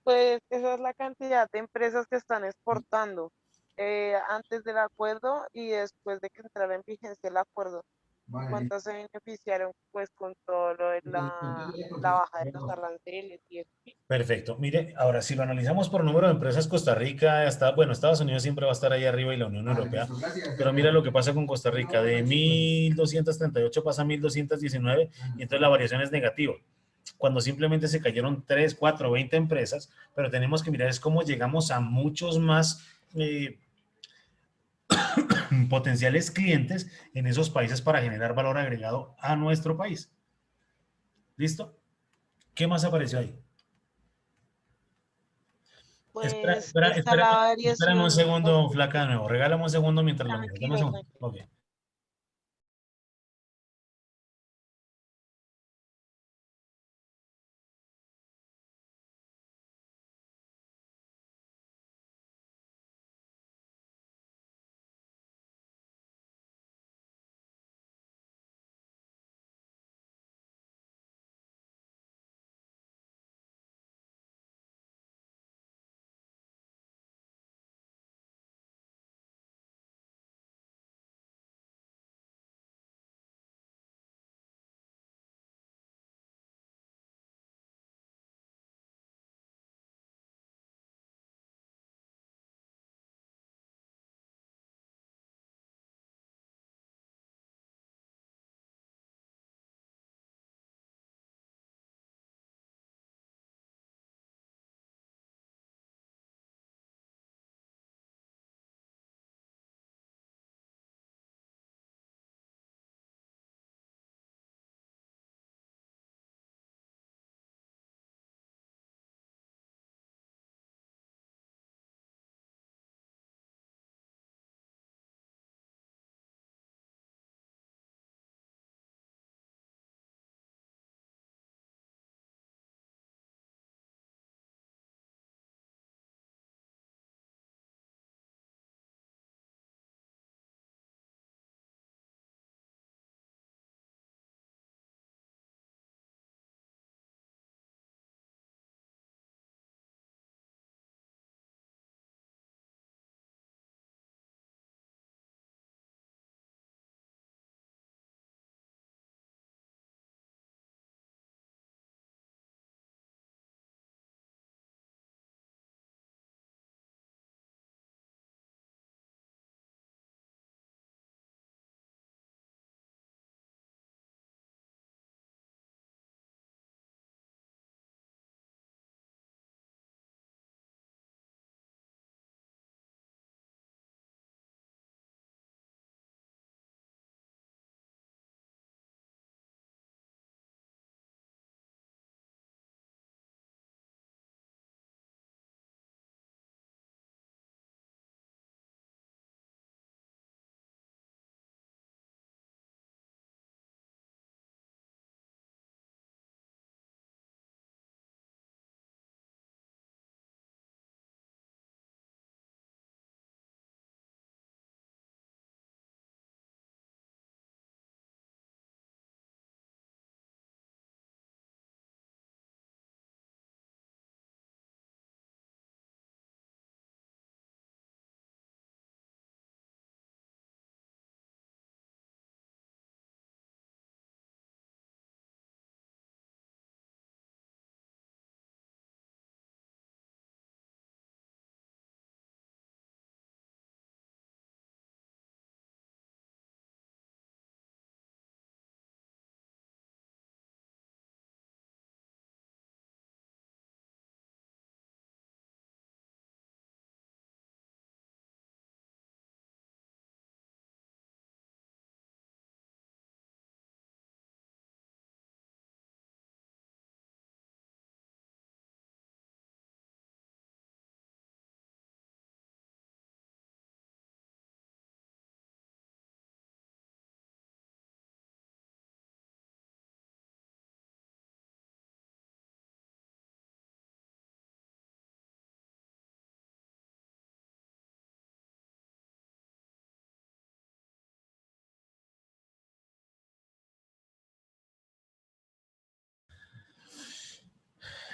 Pues esa es la cantidad de empresas que están exportando antes del acuerdo y después de que entrara en vigencia el acuerdo. Vale, listo. ¿Cuántas se beneficiaron pues con todo lo de la baja de los aranceles y eso? Perfecto. Mire, ahora si lo analizamos por número de empresas, Costa Rica está, bueno, Estados Unidos siempre va a estar ahí arriba y la Unión Vale, Europea. listo, gracias. Pero mira lo que pasa con Costa Rica, de 1.238 pasa a 1.219 y entonces la variación es negativa. cuando simplemente se cayeron 3, 4, 20 empresas, pero tenemos que mirar es cómo llegamos a muchos más potenciales clientes en esos países para generar valor agregado a nuestro país. ¿Listo? ¿Qué más apareció ahí? Pues está la Espérame un variación. segundo, flaca, de nuevo. Regálame un segundo mientras lo miro. Dame un Tranquilo, segundo. tranquilo. Ok.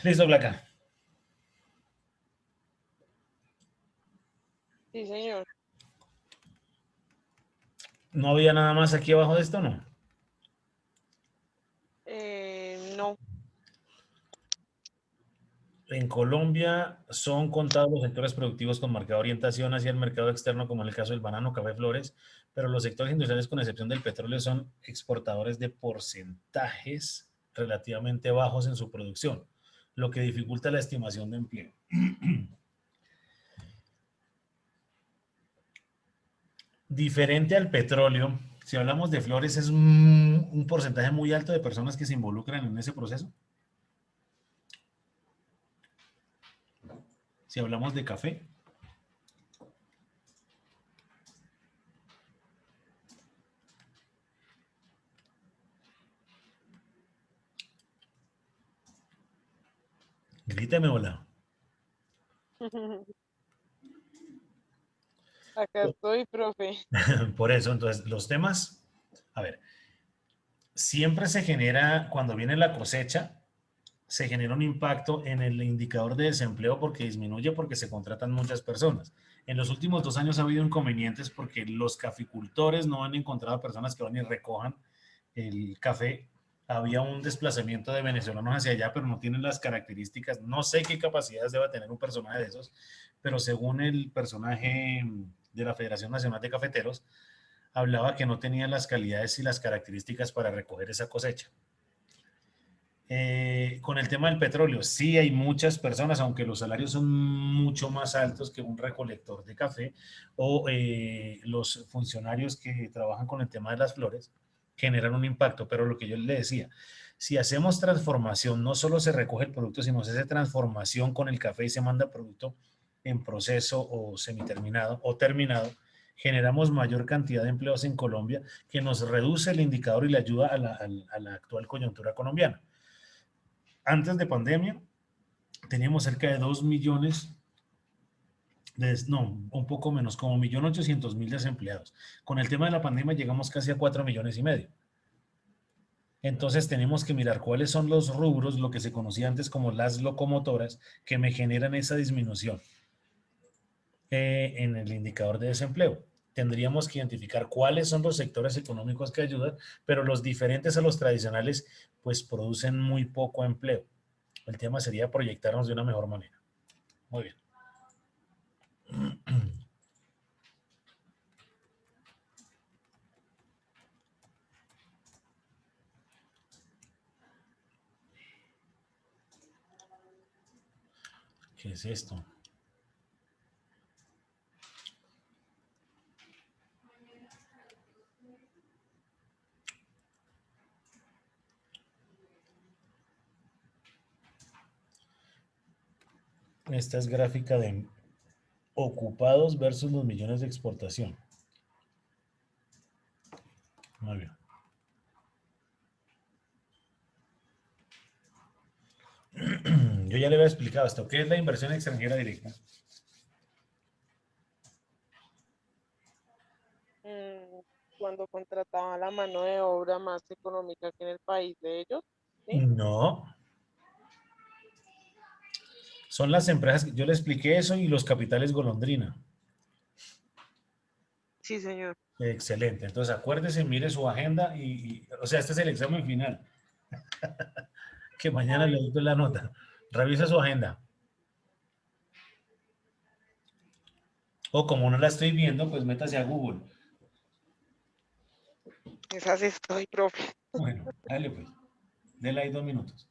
Listo, flaca. Sí, señor. ¿No había nada más aquí abajo de esto, no? No. En Colombia son contados los sectores productivos con marcada orientación hacia el mercado externo, como en el caso del banano, café, flores, pero los sectores industriales, con excepción del petróleo, son exportadores de porcentajes relativamente bajos en su producción, lo que dificulta la estimación de empleo. Diferente al petróleo, si hablamos de flores, es un porcentaje muy alto de personas que se involucran en ese proceso. Si hablamos de café, gríteme hola. Acá estoy, profe. Por eso, entonces, los temas, a ver, siempre se genera, cuando viene la cosecha, se genera un impacto en el indicador de desempleo porque disminuye porque se contratan muchas personas. En los últimos 2 años ha habido inconvenientes porque los caficultores no han encontrado personas que van y recojan el café. Había un desplazamiento de venezolanos hacia allá, pero no tienen las características. No sé qué capacidades deba tener un personaje de esos, pero según el personaje de la Federación Nacional de Cafeteros, hablaba que no tenían las calidades y las características para recoger esa cosecha. Con el tema del petróleo, sí hay muchas personas, aunque los salarios son mucho más altos que un recolector de café o los funcionarios que trabajan con el tema de las flores, generan un impacto. Pero lo que yo le decía, si hacemos transformación, no solo se recoge el producto, sino se hace transformación con el café y se manda producto en proceso o semiterminado o terminado, generamos mayor cantidad de empleos en Colombia que nos reduce el indicador y le ayuda a la actual coyuntura colombiana. Antes de pandemia, teníamos cerca de 2 millones, no, un poco menos, como 1.800.000 desempleados. Con el tema de la pandemia llegamos casi a 4,5 millones. Entonces tenemos que mirar cuáles son los rubros, lo que se conocía antes como las locomotoras, que me generan esa disminución en el indicador de desempleo. Tendríamos que identificar cuáles son los sectores económicos que ayudan, pero los diferentes a los tradicionales, pues producen muy poco empleo. El tema sería proyectarnos de una mejor manera. Muy bien. ¿Qué es esto? Esta es gráfica de ocupados versus los millones de exportación. Muy bien. Yo ya le había explicado esto. ¿Qué es la inversión extranjera directa? Cuando contrataban la mano de obra más económica que en el país de ellos, ¿sí? No. Son las empresas, yo le expliqué eso y los capitales golondrina. Sí, señor. Excelente. Entonces acuérdese, mire su agenda o sea, este es el examen final. Que mañana le Ay, doy la nota. Revisa su agenda. O como no la estoy viendo, pues métase a Google. esas estoy, profe. Bueno, dale pues. Dele ahí 2 minutos.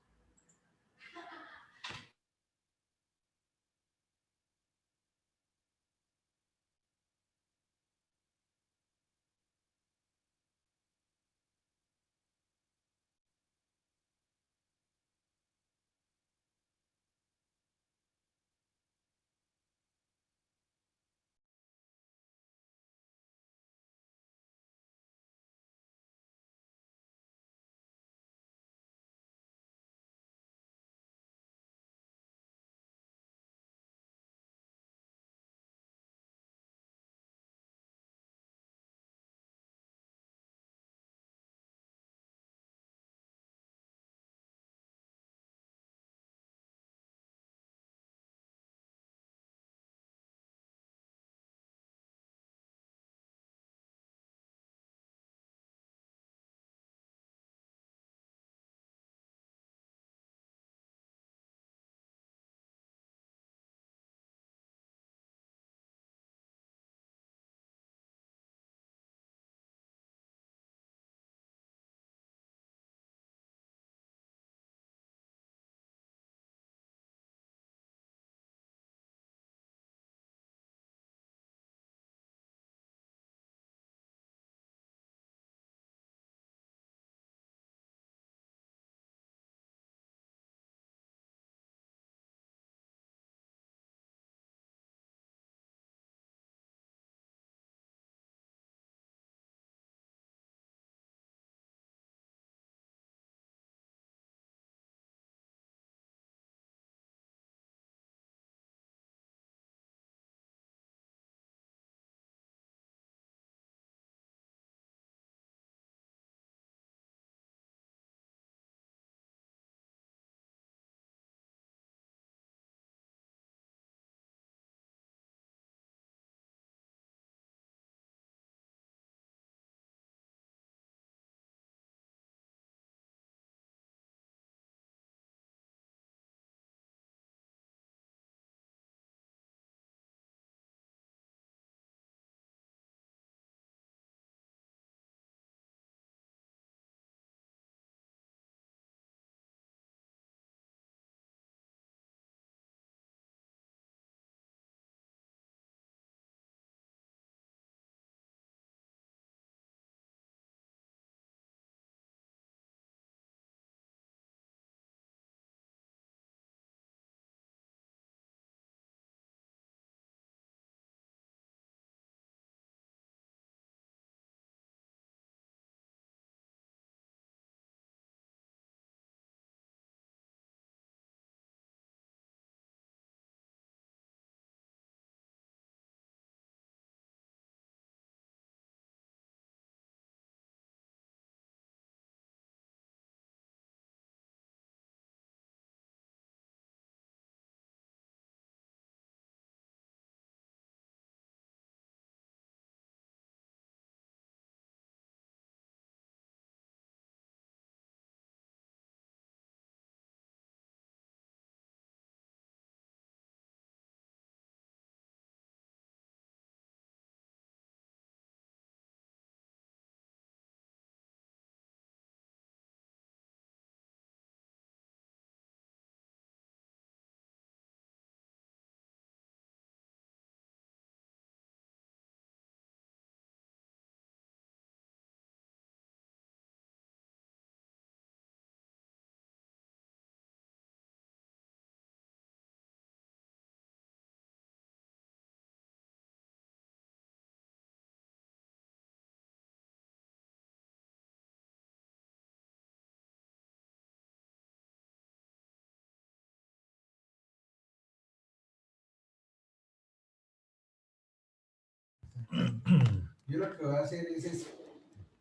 Yo lo que voy a hacer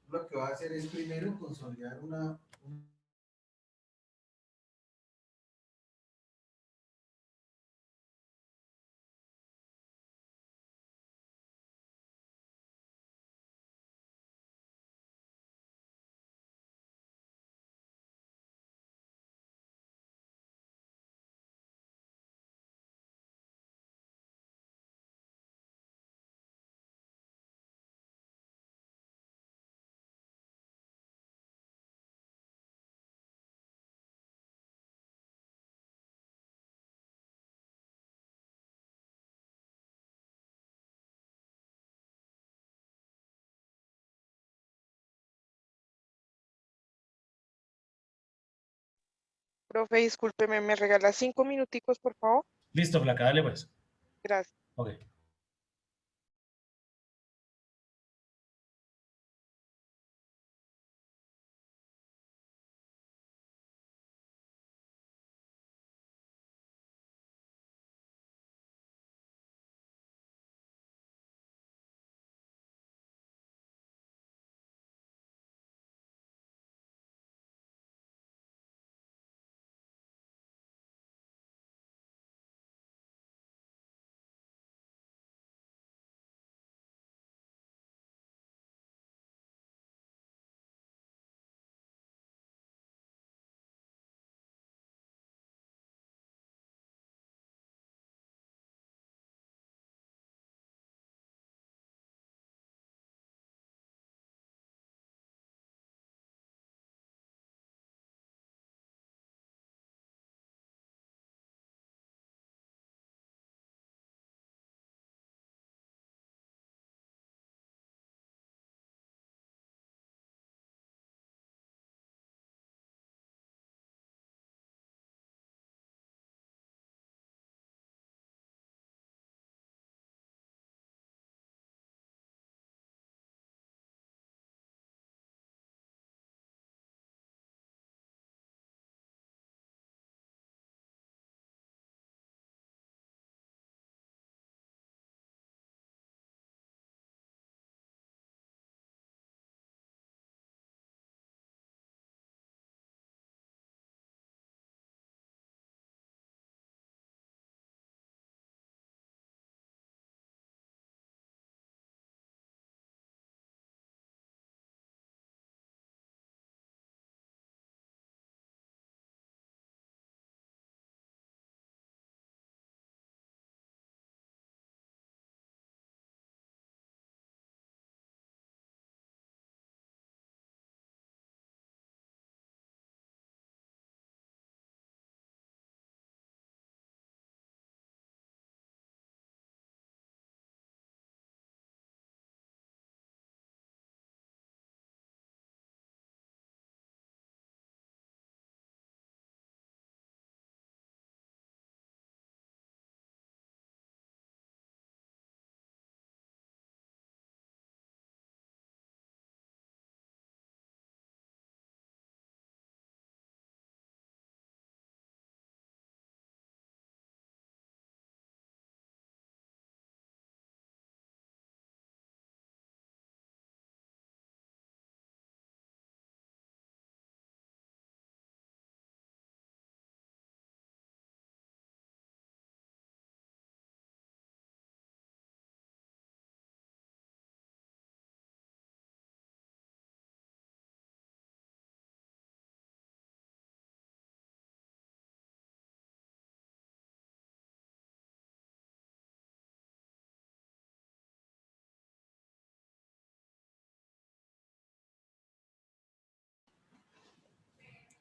lo que voy a hacer es primero consolidar una Profe, discúlpeme, ¿me regala 5 minuticos, por favor? Listo, flaca, dale pues. Gracias. Ok.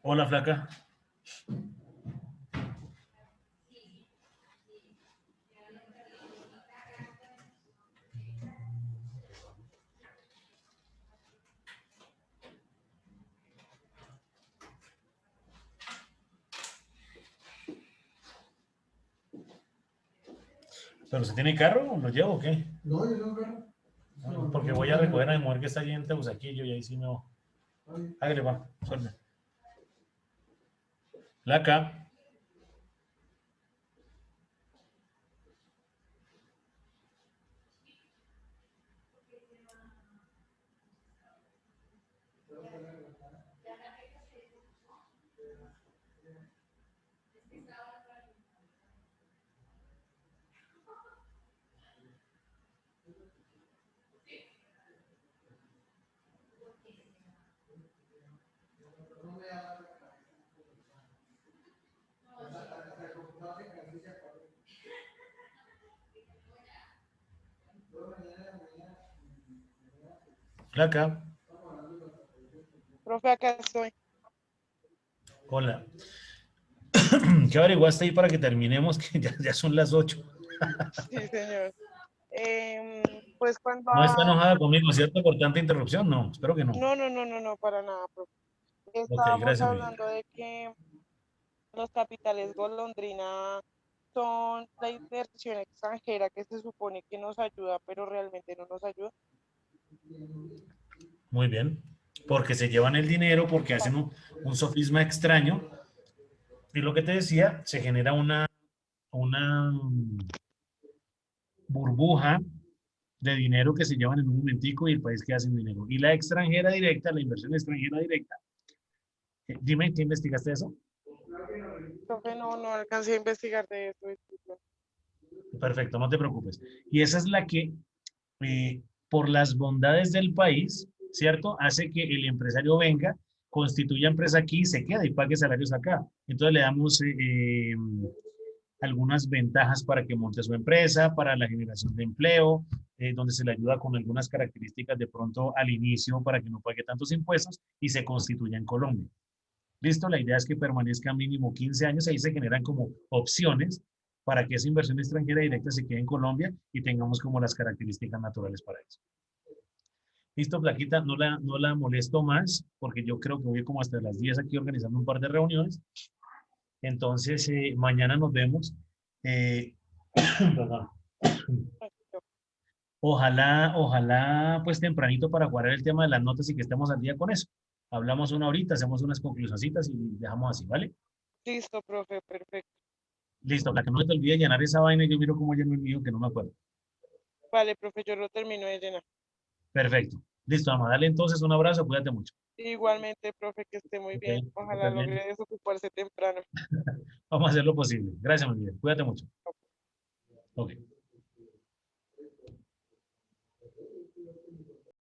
Hola, flaca. ¿Pero se tiene carro? ¿Lo llevo o qué? No, yo no agarro. No, porque voy a recoger a mi mujer que está allí en Teusaquillo y ahí sí no. Hágale, va, suerte. Flaca. Flaca, Profe, acá estoy. hola. ¿Qué averiguaste ahí para que terminemos? Que ya son las 8. Sí, señor. Pues cuando... No está enojada conmigo, ¿cierto? Por tanta interrupción. No, espero que no. No, no, no, no, no, para nada, profe. Ok, Estábamos gracias, mi vida. hablando de que los capitales golondrina son la inversión extranjera que se supone que nos ayuda, pero realmente no nos ayuda. Muy bien. Porque se llevan el dinero, porque hacen un sofisma extraño. Y lo que te decía, se genera una burbuja de dinero que se llevan en un momentico y el país queda sin dinero. Y la extranjera directa, la inversión extranjera directa. Dime, ¿qué investigaste eso? Profe, no, no alcancé a investigar de eso. Disculpe. Perfecto, no te preocupes. Y esa es la que, por las bondades del país, ¿cierto? Hace que el empresario venga, constituya empresa aquí y se quede y pague salarios acá. Entonces le damos algunas ventajas para que monte su empresa, para la generación de empleo, donde se le ayuda con algunas características de pronto al inicio para que no pague tantos impuestos y se constituya en Colombia. Listo, la idea es que permanezca mínimo 15 años, ahí se generan como opciones para que esa inversión extranjera directa se quede en Colombia y tengamos como las características naturales para eso. Listo, Plaquita, no la molesto más porque yo creo que voy como hasta las 10 aquí organizando un par de reuniones. Entonces, mañana nos vemos. Perdón. Ojalá, pues tempranito para cuadrar el tema de las notas y que estemos al día con eso. Hablamos una horita, hacemos unas conclusioncitas y dejamos así, ¿vale? Listo, profe, perfecto. Listo, para que no se te olvide llenar esa vaina y yo miro cómo lleno el mío, que no me acuerdo. Vale, profe, yo lo termino de llenar. Perfecto. Listo, vamos a darle entonces un abrazo, cuídate mucho. Igualmente, profe, que esté muy Ok, bien. que Ojalá estés bien. logre desocuparse temprano. Vamos a hacer lo posible. Gracias, mi vida. Cuídate mucho. Ok.